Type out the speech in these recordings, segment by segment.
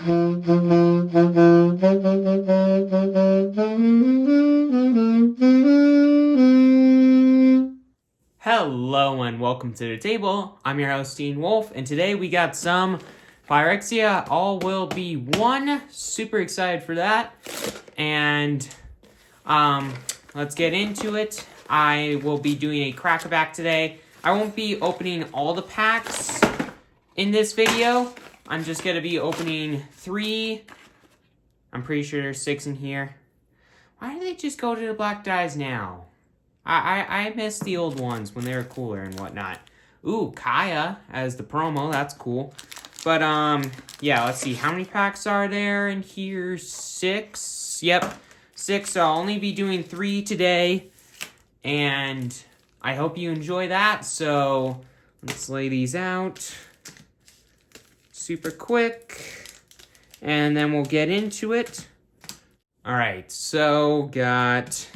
Hello and welcome to the table. I'm your host, Dean Wolf, and today we got some Phyrexia. All will be one. Super excited for that. And let's get into it. I will be doing a crack-a-back today. I won't be opening all the packs in this video. I'm just going to be opening 3. I'm pretty sure there's 6 in here. Why do they just go to the black dies now? I miss the old ones when they were cooler and whatnot. Ooh, Kaya as the promo. That's cool. But, yeah, let's see. How many packs are there in here? 6? Yep, 6. So I'll only be doing 3 today. And I hope you enjoy that. So let's lay these out super quick. And then we'll get into it. All right, so got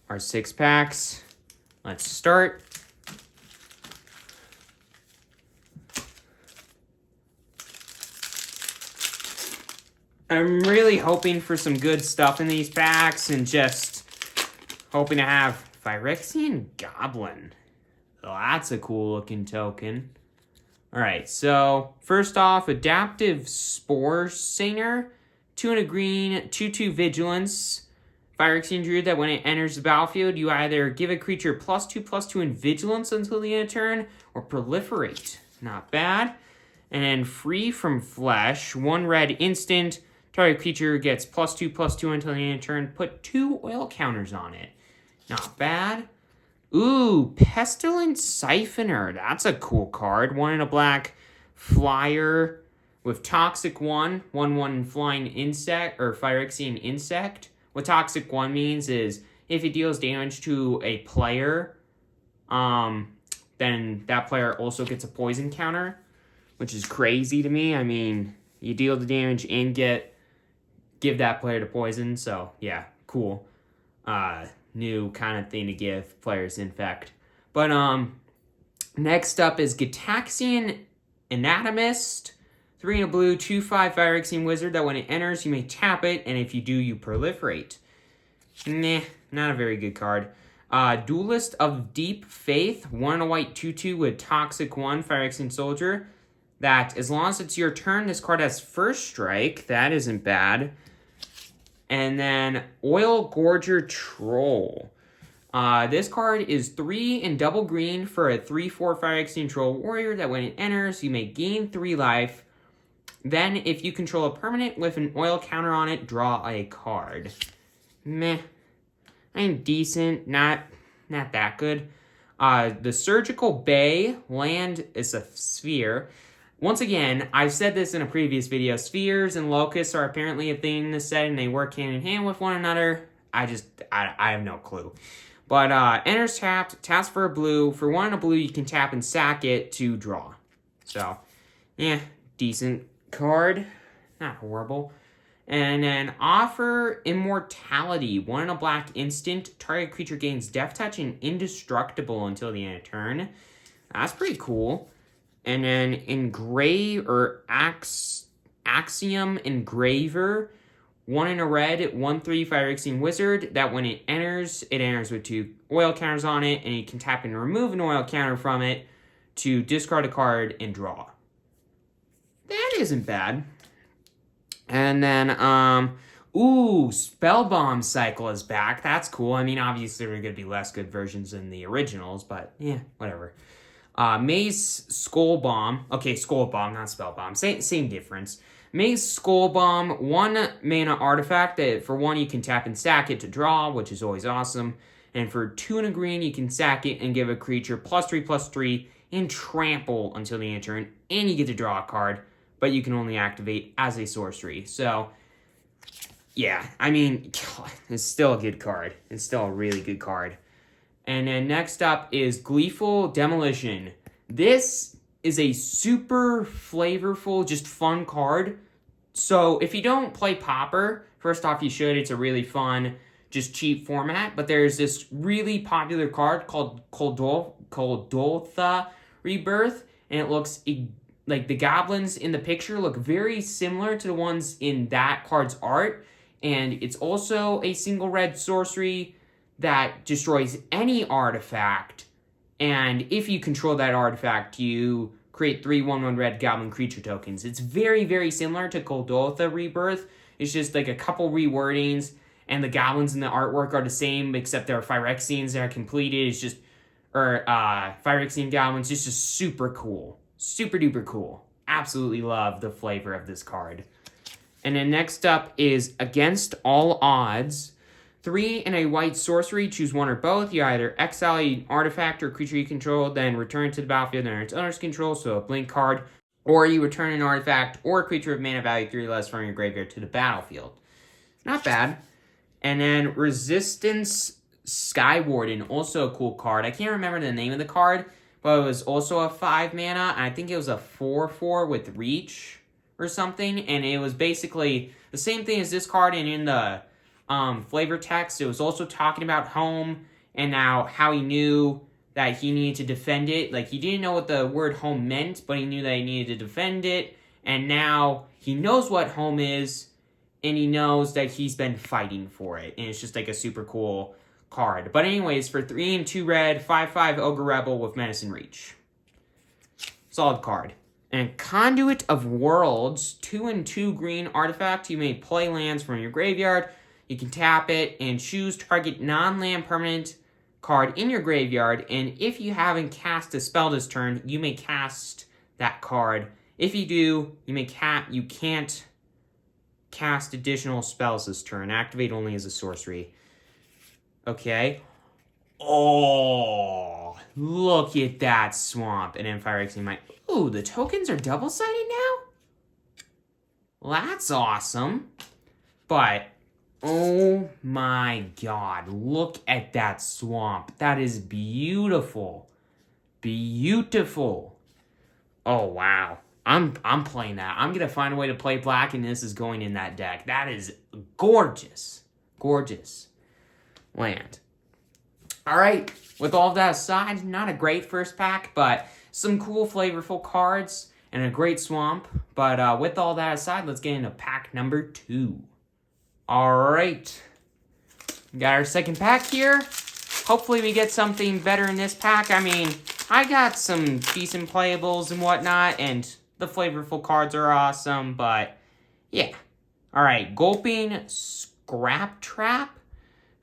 our 6 packs. Let's start. I'm really hoping for some good stuff in these packs and just hoping to have Phyrexian Goblin. Oh, that's a cool looking token. Alright, so first off, Adaptive Spore Singer. 2 and a green, 2/2 Vigilance. Phyrexian Druid that when it enters the battlefield, you either give a creature +2/+2 in Vigilance until the end of turn, or Proliferate. Not bad. And then Free from Flesh. 1 red instant. Target creature gets +2/+2 until the end of turn. Put 2 oil counters on it. Not bad. Ooh, Pestilent Siphoner. That's a cool card. 1 in a black flyer with Toxic 1. 1/1 flying insect or Phyrexian insect. What Toxic 1 means is if it deals damage to a player, then that player also gets a poison counter, which is crazy to me. I mean, you deal the damage and give that player the poison, so yeah, cool. New kind of thing to give players infect. But next up is Gitaxian Anatomist. 3 in a blue, 2/5 Phyrexian Wizard that when it enters, you may tap it, and if you do, you proliferate. Nah, not a very good card. Duelist of Deep Faith. 1 in a white, 2/2 with Toxic 1 Phyrexian Soldier. That, as long as it's your turn, this card has first strike. That isn't bad. And then Oil Gorger Troll. This card is 3 in double green for a 3/4 Phyrexian Troll Warrior that when it enters, you may gain 3 life. Then, if you control a permanent with an oil counter on it, draw a card. Meh. I mean, decent. Not that good. The Surgical Bay. Land is a sphere. Once again, I've said this in a previous video. Spheres and locusts are apparently a thing in this set, and they work hand in hand with one another. I have no clue. But, enters tapped, taps for a blue. For 1 in a blue, you can tap and sack it to draw. So, yeah, decent card. Not horrible. And then Offer Immortality. 1 in a black instant. Target creature gains Death Touch and Indestructible until the end of turn. That's pretty cool. And then Engrave or Axiom Engraver. 1 in a red, 1/3 Phyrexian Wizard that when it enters with 2 oil counters on it, and you can tap and remove an oil counter from it to discard a card and draw. That isn't bad. And then, Spellbomb Cycle is back. That's cool. I mean, obviously there are going to be less good versions than the originals, but yeah, whatever. Maze Skull Bomb. Okay, Skull Bomb, not Spell Bomb. Same difference. Maze Skull Bomb, 1 mana artifact that for 1 you can tap and sack it to draw, which is always awesome. And for 2 and a green, you can sack it and give a creature +3/+3 and trample until the end of turn, and you get to draw a card, but you can only activate as a sorcery. So, yeah, I mean, it's still a good card. It's still a really good card. And then next up is Gleeful Demolition. This is a super flavorful, just fun card. So if you don't play Pauper, first off, you should. It's a really fun, just cheap format. But there's this really popular card called Koldotha Rebirth, and it looks like the goblins in the picture look very similar to the ones in that card's art, and it's also a single red sorcery that destroys any artifact, and if you control that artifact, you create 3/1/1 red goblin creature tokens. It's very, very similar to Golgotha Rebirth. It's just like a couple rewordings, and the goblins in the artwork are the same, except there are Phyrexians that are completed. It's just, Phyrexian goblins. It's just super cool. Super duper cool. Absolutely love the flavor of this card. And then next up is Against All Odds. 3 and a white sorcery, choose one or both. You either exile an artifact or creature you control, then return to the battlefield under its owner's control, so a blink card, or you return an artifact or a creature of mana value 3 or less from your graveyard to the battlefield. Not bad. And then Resistance Skywarden, also a cool card. I can't remember the name of the card, but it was also a 5 mana, and I think it was a 4/4 with reach or something, and it was basically the same thing as this card, and in the flavor text, it was also talking about home and now how he knew that he needed to defend it. Like, he didn't know what the word home meant, but he knew that he needed to defend it, and now he knows what home is, and he knows that he's been fighting for it, and it's just like a super cool card. But anyways, for 3 and 2 red, 5/5 Ogre Rebel with Menace and Reach. Solid card. And Conduit of Worlds, 2 and 2 green artifact. You may play lands from your graveyard. You can tap it and choose target non-land permanent card in your graveyard. And if you haven't cast a spell this turn, you may cast that card. If you do, you can't cast additional spells this turn. Activate only as a sorcery. Okay. Oh, look at that swamp. And then Phyrexia might... Ooh, the tokens are double-sided now? Well, that's awesome. But, oh my god, look at that swamp. That is beautiful. Beautiful. Oh, wow. I'm playing that. I'm going to find a way to play black, and this is going in that deck. That is gorgeous. Gorgeous land. All right, with all of that aside, not a great first pack, but some cool, flavorful cards and a great swamp. But with all that aside, let's get into pack number 2. All right, got our second pack here. Hopefully we get something better in this pack. I mean, I got some decent playables and whatnot, and the flavorful cards are awesome, but yeah. All right, Gulping Scrap Trap.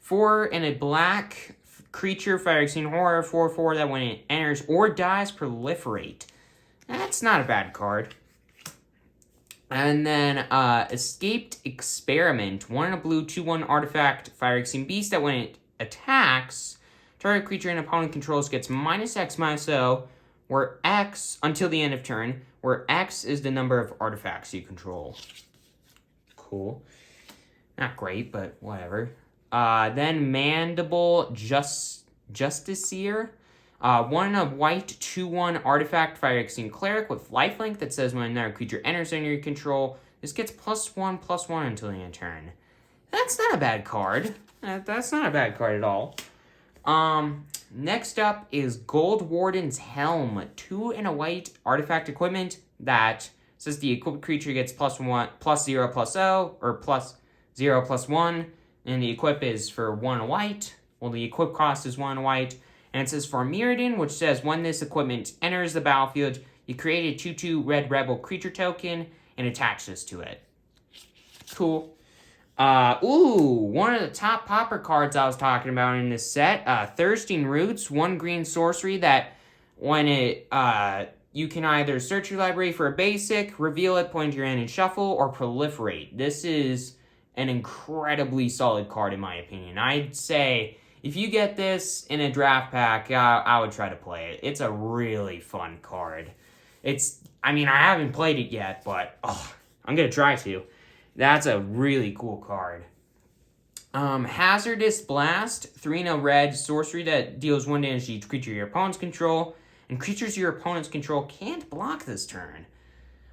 4 and a black creature, Phyrexian Horror, 4/4 that when it enters or dies, proliferate. That's not a bad card. And then Escaped Experiment. 1 and a blue, 2/1 artifact, Phyrexian Beast that when it attacks, target creature an opponent controls gets -X/-0, where X, until the end of turn, where X is the number of artifacts you control. Cool. Not great, but whatever. Then Mandible Justiciar. 1 and a white, 2/1 artifact, Phyrexian Cleric with lifelink that says when another creature enters under your control, this gets +1/+1 until the end of turn. That's not a bad card. That's not a bad card at all. Next up is Gold Warden's Helm. 2 and a white artifact equipment that says the equipped creature gets +0/+0, or +0/+1, and the equip is for 1 white. Well, the equip cost is 1 white. And it says for Mirrodin, which says when this equipment enters the battlefield, you create a 2/2 red rebel creature token and attach this to it. Cool. One of the top popper cards I was talking about in this set, Thirsting Roots, 1 green sorcery that when it, you can either search your library for a basic, reveal it, point to your hand and shuffle, or proliferate. This is an incredibly solid card in my opinion. I'd say if you get this in a draft pack, I would try to play it. It's a really fun card. I haven't played it yet, but I'm going to try to. That's a really cool card. Hazardous Blast, 3 and a red sorcery that deals 1 damage to each creature your opponents control, and creatures your opponents control can't block this turn.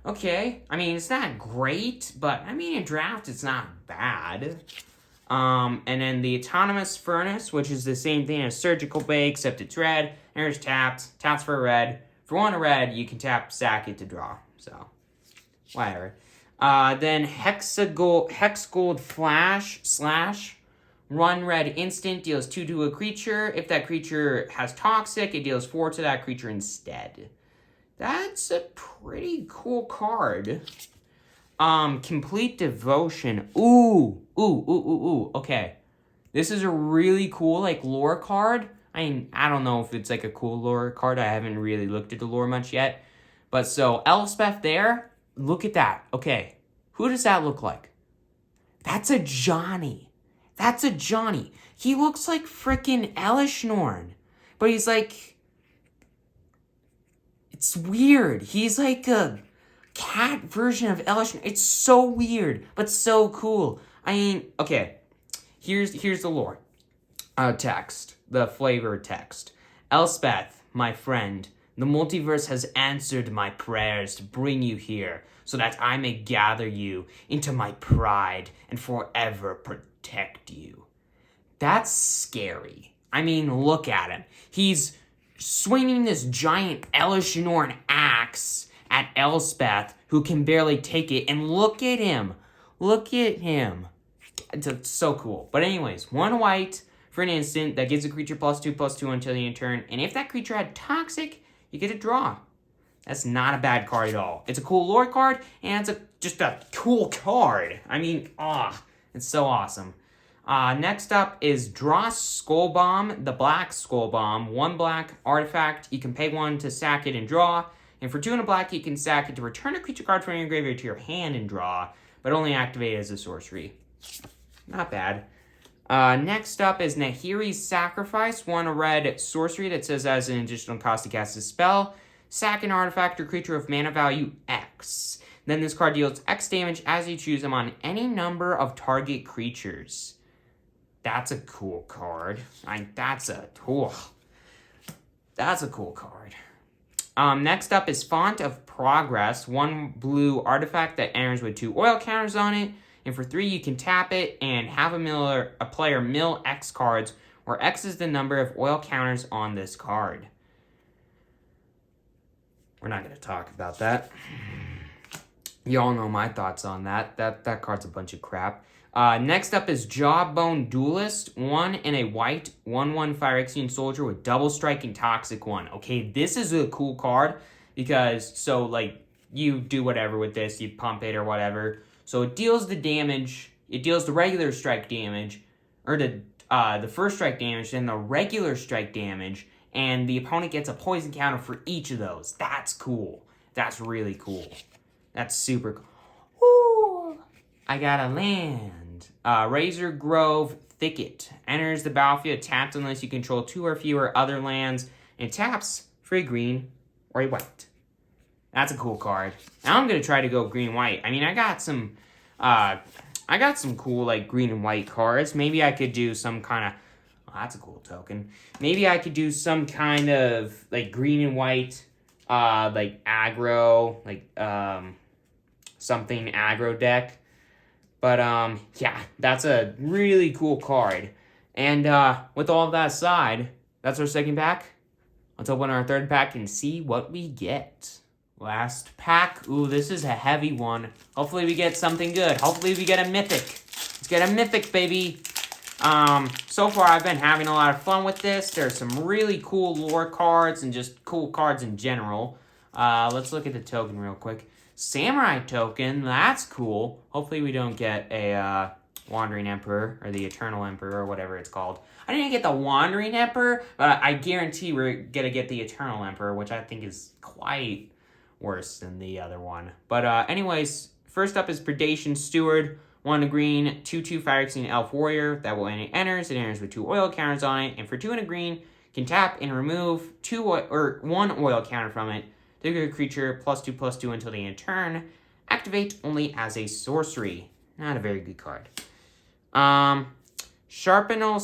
Okay, it's not great, but in draft it's not bad. And then the Autonomous Furnace, which is the same thing as Surgical Bay, except it's red, enters tapped, taps for a red, For 1 red, you can tap, sack it to draw. So, whatever. Then Hex Gold Flash Slash. 1 red instant deals 2 to a creature. If that creature has Toxic, it deals 4 to that creature instead. That's a pretty cool card. Complete Devotion. Ooh. Okay. This is a really cool, like, lore card. I mean, I don't know if it's, like, a cool lore card. I haven't really looked at the lore much yet. But, so, Elspeth there. Look at that. Okay. Who does that look like? That's a Johnny. He looks like frickin' Elishnorn. But he's, like... It's weird. He's, like, a cat version of Elishnorn. It's so weird, but so cool. I mean, okay. Here's the lore. Text. The flavor text. Elspeth, my friend, the multiverse has answered my prayers to bring you here so that I may gather you into my pride and forever protect you. That's scary. I mean, look at him. He's swinging this giant Elishnorn axe at Elspeth, who can barely take it, and look at him. It's so cool. But anyways, 1 white for an instant that gives a creature +2/+2 until the end of turn. And if that creature had Toxic, you get a draw. That's not a bad card at all. It's a cool lore card, and it's just a cool card. I mean, it's so awesome. Next up is Dross Skull Bomb, the Black Skull Bomb. 1 black artifact. You can pay 1 to sack it and draw. And for 2 and a black, you can sack it to return a creature card from your graveyard to your hand and draw, but only activate it as a sorcery. Not bad. Next up is Nahiri's Sacrifice. 1 red sorcery that says as an additional cost to cast a spell, sack an artifact or creature of mana value X. Then this card deals X damage as you choose them on any number of target creatures. That's a cool card. That's a cool card. Next up is Font of Progress. 1 blue artifact that enters with 2 oil counters on it. And for 3, you can tap it and have a player mill X cards, where X is the number of oil counters on this card. We're not going to talk about that. Y'all know my thoughts on that. That card's a bunch of crap. Next up is Jawbone Duelist. 1 and a white, 1/1 Phyrexian Soldier with double strike and Toxic 1. Okay, this is a cool card because, so, like, you do whatever with this. You pump it or whatever. So it deals the damage, it deals the regular strike damage, or the first strike damage, then the regular strike damage, and the opponent gets a poison counter for each of those. That's cool. That's really cool. That's super cool. Ooh, I got a land. Razor Grove Thicket. Enters the battlefield tapped unless you control 2 or fewer other lands, and taps for a green or a white. That's a cool card. Now I'm going to try to go green-white. I mean, I got some cool, like, green and white cards. Maybe I could do some kind of... Oh, that's a cool token. Maybe I could do some kind of, like, green and white, like, aggro, like, something aggro deck. But, yeah, that's a really cool card. And, with all of that aside, that's our second pack. Let's open our third pack and see what we get. Last pack. Ooh, this is a heavy one. Hopefully we get something good. Hopefully we get a mythic. Let's get a mythic, baby. So far I've been having a lot of fun with this. There's some really cool lore cards and just cool cards in general. Let's look at the token real quick. Samurai token. That's cool. Hopefully we don't get a Wandering Emperor or the Eternal Emperor or whatever it's called. I didn't get the Wandering Emperor, but I guarantee we're going to get the Eternal Emperor, which I think is quite worse than the other one. But anyways, first up is Predation Steward. 1 green, 2/2 Phyrexian Elf Warrior. That when it enters with 2 oil counters on it. And for 2 and a green, can tap and remove 1 oil counter from it. Take a creature +2/+2 until the end of turn. Activate only as a sorcery. Not a very good card. Sharpenal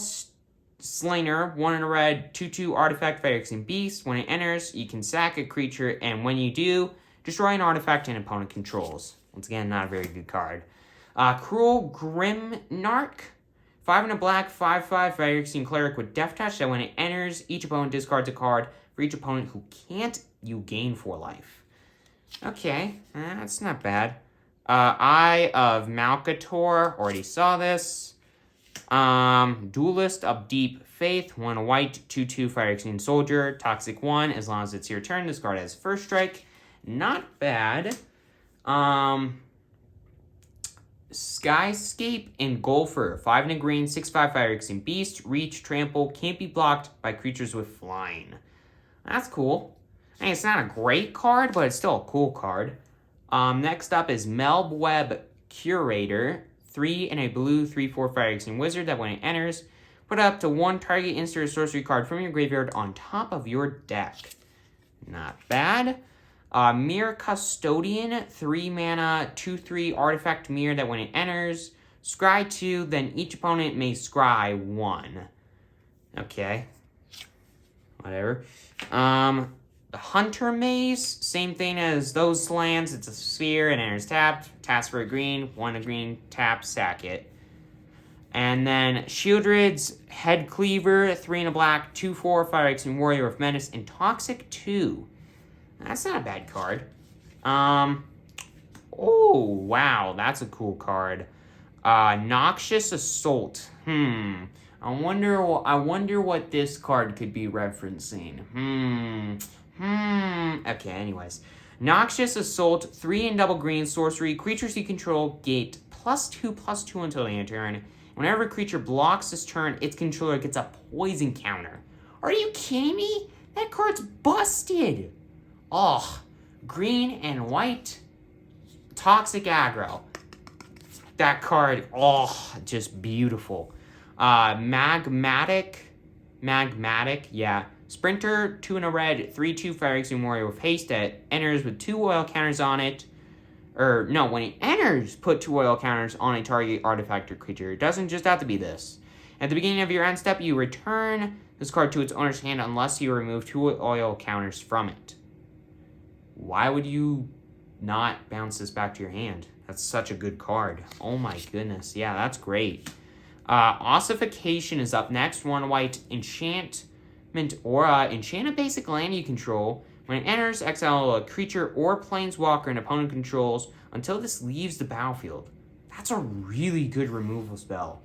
Slainer, 1 and a red, 2/2 artifact Phyrexian Beast. When it enters, you can sack a creature, and when you do, destroy an artifact an opponent controls. Once again, not a very good card. Cruel Grimnarch, 5 and a black, 5/5 Phyrexian Cleric with Death Touch. So when it enters, each opponent discards a card for each opponent who can't you gain 4 life. Okay, that's not bad. Eye of Malcator, already saw this. Duelist of Deep Faith, 1 white, 2/2 Phyrexian Soldier, Toxic 1, as long as it's your turn, this card has first strike. Not bad. Skyscape Engulfer, 5 and a green, 6/5 Phyrexian Beast, reach, trample, can't be blocked by creatures with flying. That's cool. I mean, it's not a great card, but it's still a cool card. Next up is Melbweb Curator, 3 and a blue, 3/4 Phyrexian Wizard that when it enters, put up to 1 target instant or sorcery card from your graveyard on top of your deck. Not bad. Mirror Custodian, 3 mana, 2/3 artifact mirror that when it enters, scry 2, then each opponent may scry 1. Okay. Whatever. Hunter Maze, same thing as those lands. It's a sphere and enters tapped. Taps for a green, 1 a green, tap, sack it. And then Shieldred's Head Cleaver, 3 and a black, 2/4 Phyrexian Warrior of Menace, and Toxic 2. That's not a bad card. Oh, wow, that's a cool card. Noxious Assault. I wonder what this card could be referencing. Okay, anyways. Noxious Assault, 3 and double green, sorcery. Creatures you control get +2/+2 until the end of turn. Whenever a creature blocks this turn, its controller gets a poison counter. Are you kidding me? That card's busted. Oh, green and white. Toxic aggro. That card, oh, just beautiful. Magmatic, yeah. Sprinter, 2 and a red, 3/2 Phyrexian Warrior with haste that enters with 2 oil counters on it. Or, no, when it enters, put 2 oil counters on a target artifact or creature. It doesn't just have to be this. At the beginning of your end step, you return this card to its owner's hand unless you remove 2 oil counters from it. Why would you not bounce this back to your hand? That's such a good card. Oh my goodness. Yeah, that's great. Ossification is up next. 1 white enchantment aura. Enchant a basic land you control. When it enters, exile a creature or planeswalker an opponent controls until this leaves the battlefield. That's a really good removal spell.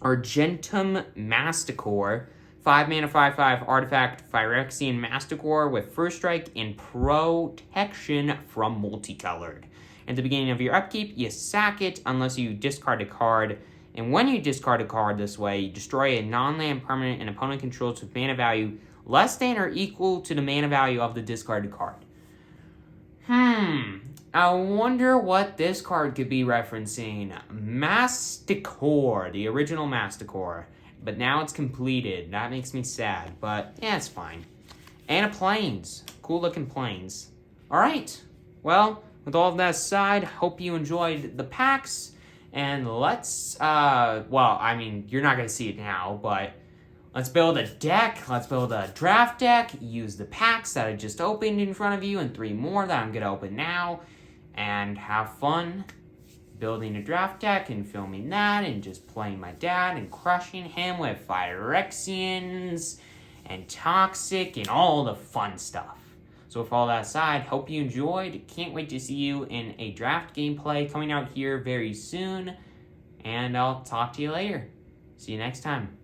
Argentum Masticore. 5 mana, 5/5 artifact Phyrexian Masticore with first strike and protection from multicolored. At the beginning of your upkeep, you sack it unless you discard a card. And when you discard a card this way, you destroy a non-land permanent an opponent controls with mana value less than or equal to the mana value of the discarded card. I wonder what this card could be referencing. Masticore, the original Masticore. But now it's completed. That makes me sad, but yeah, it's fine. And a plains. Cool looking plains. Alright, well, with all of that aside, hope you enjoyed the packs. And let's, well, I mean, you're not going to see it now, but let's build a deck. Let's build a draft deck. Use the packs that I just opened in front of you and 3 more that I'm going to open now. And have fun building a draft deck and filming that and just playing my dad and crushing him with Phyrexians and Toxic and all the fun stuff. So with all that aside, hope you enjoyed. Can't wait to see you in a draft gameplay coming out here very soon. And I'll talk to you later. See you next time.